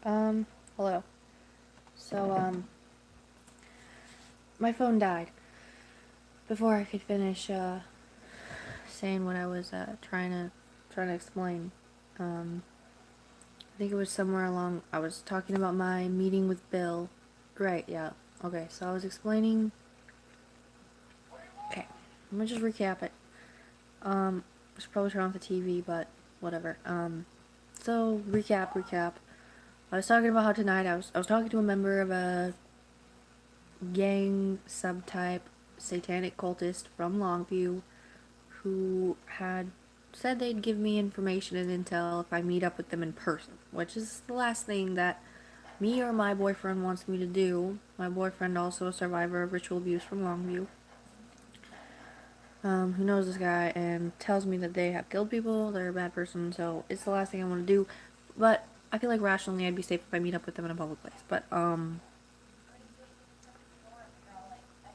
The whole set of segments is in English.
Hello. So, my phone died before I could finish, saying what I was, trying to explain. I think it was somewhere along, I was talking about my meeting with Bill. Right, yeah. Okay, so I was explaining, okay, I'm gonna just recap it. I should probably turn off the TV, but whatever. So, recap. I was talking about how tonight I was talking to a member of a gang subtype satanic cultist from Longview who had said they'd give me information and intel if I meet up with them in person, which is the last thing that me or my boyfriend wants me to do. My boyfriend, also a survivor of ritual abuse from Longview, who knows this guy and tells me that they have killed people, they're a bad person, so it's the last thing I want to do. But I feel like rationally I'd be safe if I meet up with them in a public place. But,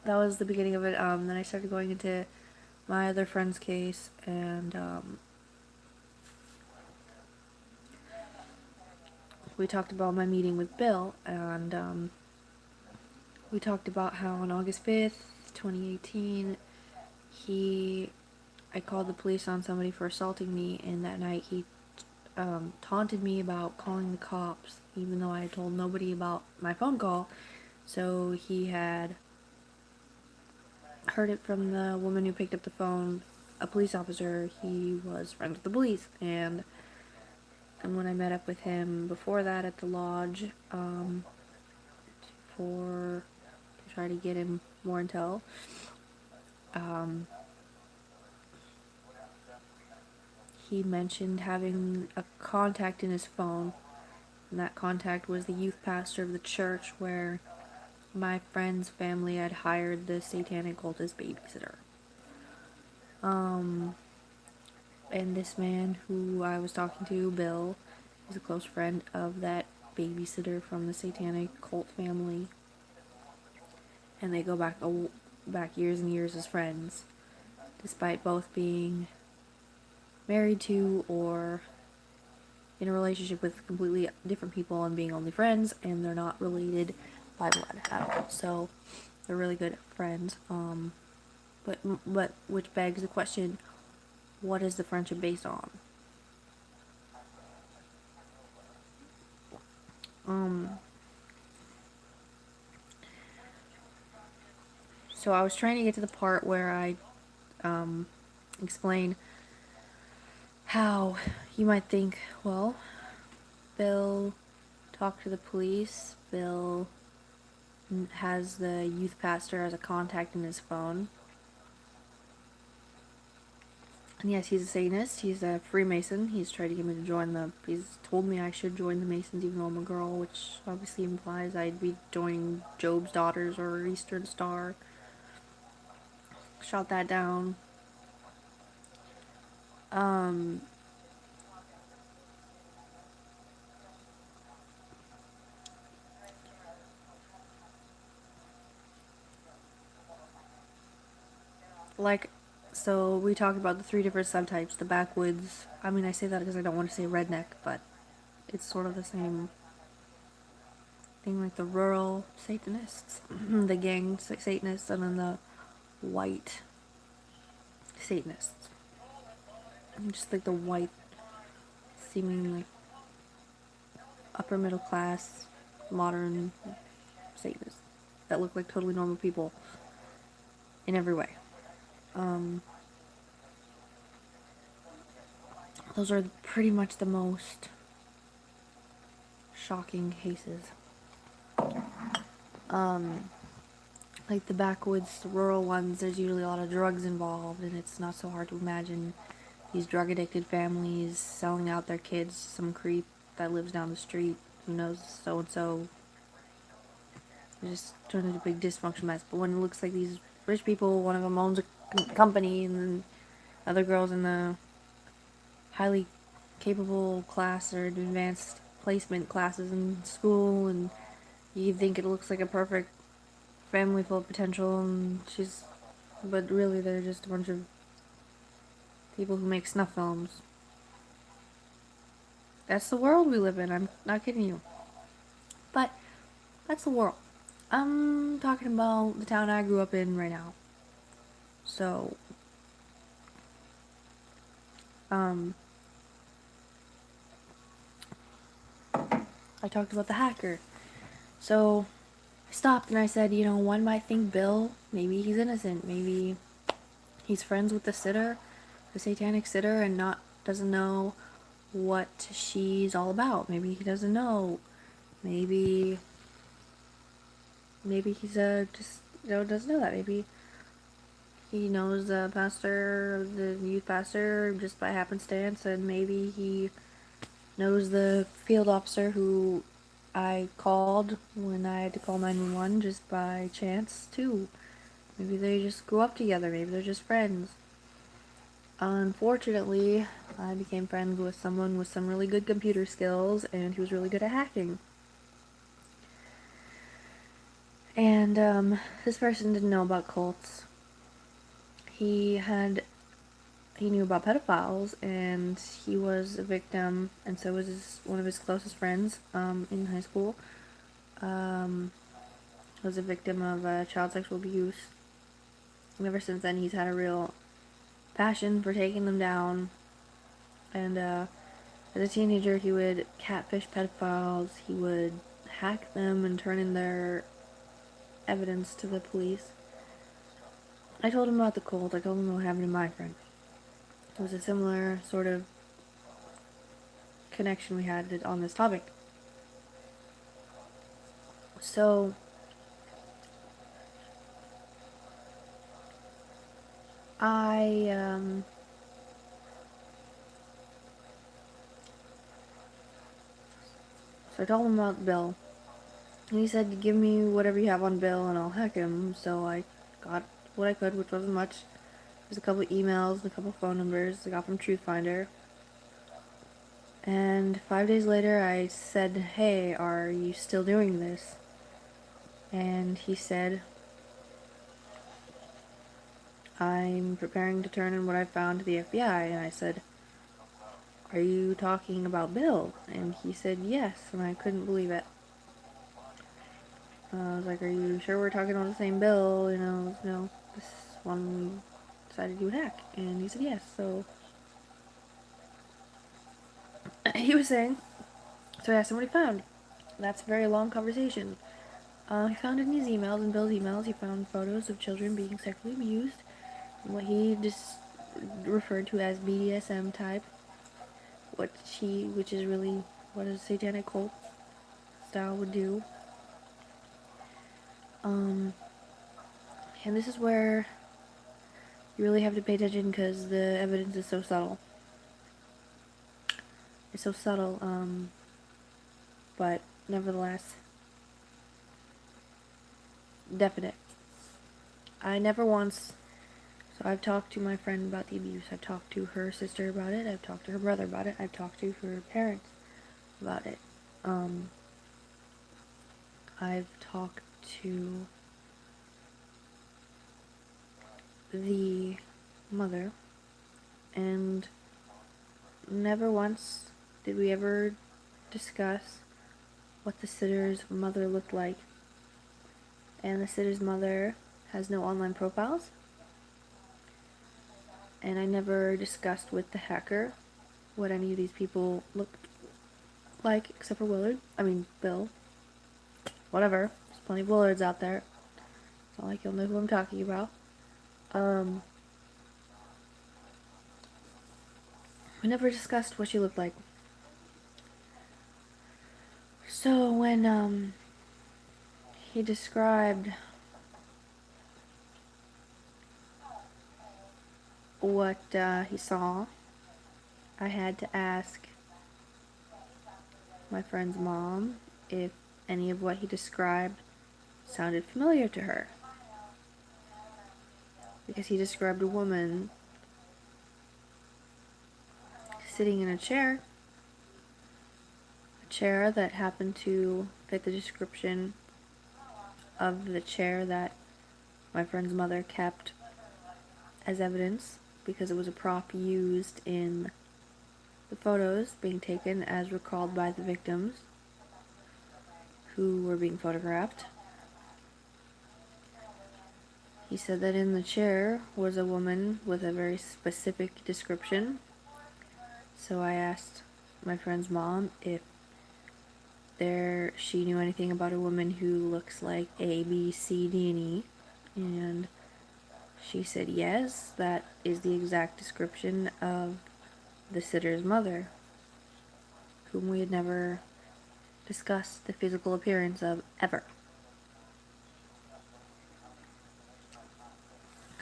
that was the beginning of it. Then I started going into my other friend's case, and we talked about my meeting with Bill, and we talked about how on August 5th, 2018, I called the police on somebody for assaulting me, and that night he taunted me about calling the cops, even though I had told nobody about my phone call. So he had heard it from the woman who picked up the phone, a police officer. He was friends with the police, and when I met up with him before that at the lodge, for to try to get him more intel, he mentioned having a contact in his phone, and that contact was the youth pastor of the church where my friend's family had hired the satanic cultist babysitter. And this man who I was talking to, Bill, is a close friend of that babysitter from the satanic cult family, and they go back years and years as friends, despite both being married to or in a relationship with completely different people and being only friends, and they're not related by blood at all. So they're really good friends. But which begs the question: what is the friendship based on? So I was trying to get to the part where I explain how you might think, well, Bill talked to the police. Bill has the youth pastor as a contact in his phone. And yes, he's a Satanist. He's a Freemason. He's tried to get me to he's told me I should join the Masons even though I'm a girl, which obviously implies I'd be joining Job's Daughters or Eastern Star. Shot that down. Like, so we talked about the three different subtypes. The backwoods. I mean, I say that because I don't want to say redneck, but it's sort of the same thing, like the rural Satanists, the gang Satanists, and then the white Satanists. Just like the white, seeming like upper middle class, modern Satanists that look like totally normal people in every way. Those are pretty much the most shocking cases. Like the backwoods, the rural ones, there's usually a lot of drugs involved, and it's not so hard to imagine these drug addicted families selling out their kids to some creep that lives down the street who knows so and so. It just turned into a big dysfunctional mess. But when it looks like these rich people, one of them owns a company, and then other girls in the highly capable class or advanced placement classes in school, and you think it looks like a perfect family full of potential, and but really they're just a bunch of people who make snuff films. That's the world we live in, I'm not kidding you. That's the world. I'm talking about the town I grew up in right now. So, um, I talked about the hacker. So, I stopped and I said, one might think Bill, maybe he's innocent. Maybe he's friends with the sitter, the satanic sitter, and not doesn't know what she's all about. Maybe he doesn't know. Maybe he's just doesn't know that. Maybe he knows the pastor, the youth pastor, just by happenstance, and maybe he knows the field officer who I called when I had to call 911 just by chance too. Maybe they just grew up together. Maybe they're just friends. Unfortunately, I became friends with someone with some really good computer skills, and he was really good at hacking. And this person didn't know about cults. He knew about pedophiles, and he was a victim, and so was one of his closest friends in high school. Was a victim of child sexual abuse. And ever since then, he's had a real passion for taking them down. And as a teenager, he would catfish pedophiles. He would hack them and turn in their evidence to the police. I told him about the cult. I told him what happened to my friend. It was a similar sort of connection we had on this topic. So I told him about Bill, and he said, "Give me whatever you have on Bill, and I'll hack him." So I got what I could, which wasn't much. There's a couple emails and a couple phone numbers I got from Truthfinder. And 5 days later, I said, "Hey, are you still doing this?" And he said, "I'm preparing to turn in what I found to the FBI." And I said, "Are you talking about Bill?" And he said, "Yes," and I couldn't believe it. I was like, "Are you sure we're talking about the same Bill? No, this one we decided you would hack." And he said, "Yes." So he was saying, so I asked him what he found. That's a very long conversation. He found in his emails, in Bill's emails, he found photos of children being sexually abused, what he just referred to as BDSM type, which is really what a satanic cult style would do. And this is where you really have to pay attention because the evidence is so subtle. It's so subtle, but nevertheless definite. I never once. So I've talked to my friend about the abuse. I've talked to her sister about it. I've talked to her brother about it. I've talked to her parents about it. I've talked to the mother, and never once did we ever discuss what the sitter's mother looked like. And the sitter's mother has no online profiles. And I never discussed with the hacker what any of these people looked like, except for Bill. Whatever. There's plenty of Willards out there. It's not like you'll know who I'm talking about. We never discussed what she looked like. So when he described what he saw, I had to ask my friend's mom if any of what he described sounded familiar to her. Because he described a woman sitting in a chair that happened to fit the description of the chair that my friend's mother kept as evidence because it was a prop used in the photos being taken as recalled by the victims, who were being photographed. He said that in the chair was a woman with a very specific description. So I asked my friend's mom if she knew anything about a woman who looks like A, B, C, D, and E. And she said yes, that is the exact description of the sitter's mother, whom we had never discussed the physical appearance of ever.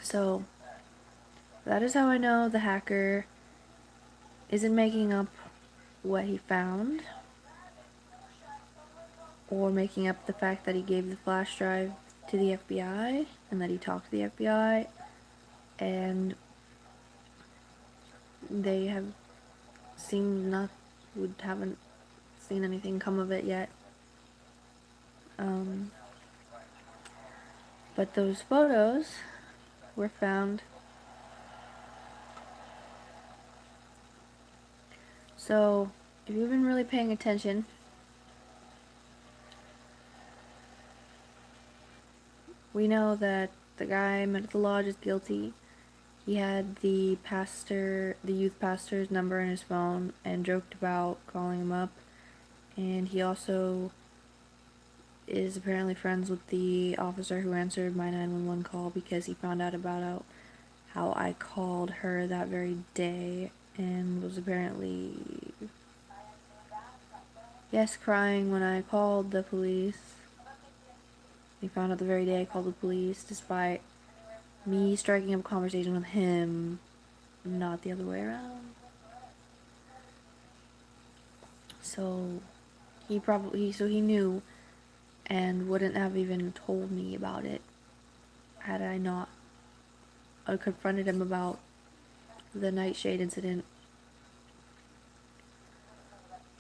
So, that is how I know the hacker isn't making up what he found, or making up the fact that he gave the flash drive to the FBI, and that he talked to the FBI, and they haven't seen anything come of it yet. But those photos were found. So, if you've been really paying attention, we know that the guy met at the lodge is guilty. He had the youth pastor's number in his phone and joked about calling him up. And he also is apparently friends with the officer who answered my 911 call, because he found out about how I called her that very day and was apparently, yes, crying when I called the police. He found out the very day I called the police, despite me striking up a conversation with him, not the other way around. So he knew and wouldn't have even told me about it had I not confronted him about the Nightshade incident.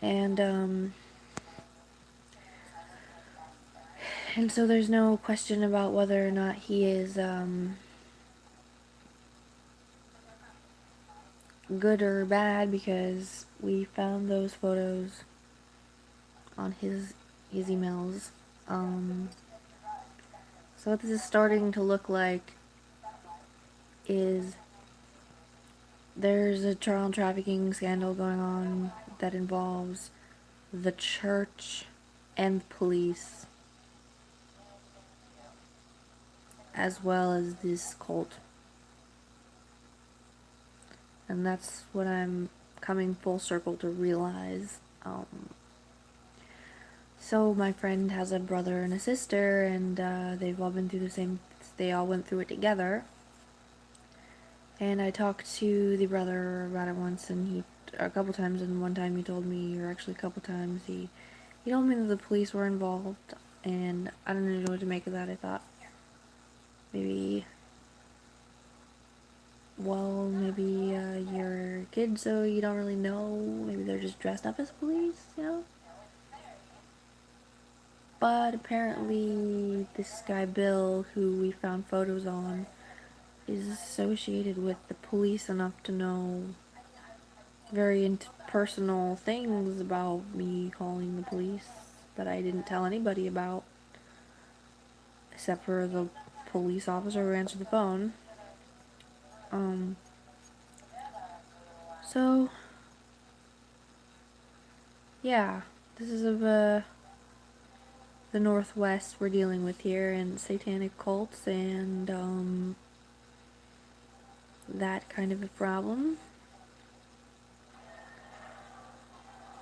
And so there's no question about whether or not he is good or bad, because we found those photos on his emails. So what this is starting to look like is there's a child trafficking scandal going on that involves the church and police, as well as this cult. And that's what I'm coming full circle to realize. So my friend has a brother and a sister, and they all went through it together. And I talked to the brother about it once, and a couple times, and one time he told me, or actually a couple times, he told me that the police were involved, and I didn't know what to make of that. I thought, maybe you're a kid, so you don't really know. Maybe they're just dressed up as police, you know? But apparently this guy Bill, who we found photos on, is associated with the police enough to know very personal things about me calling the police that I didn't tell anybody about, except for the police officer who answered the phone. So, yeah, this is the Northwest we're dealing with here, and satanic cults, and that kind of a problem.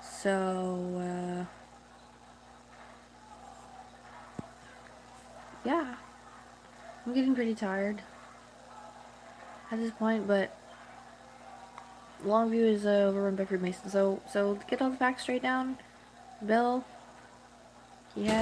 So, yeah, I'm getting pretty tired at this point, but Longview is overrun by Freemasons. So to get all the facts straight down, Bill, he had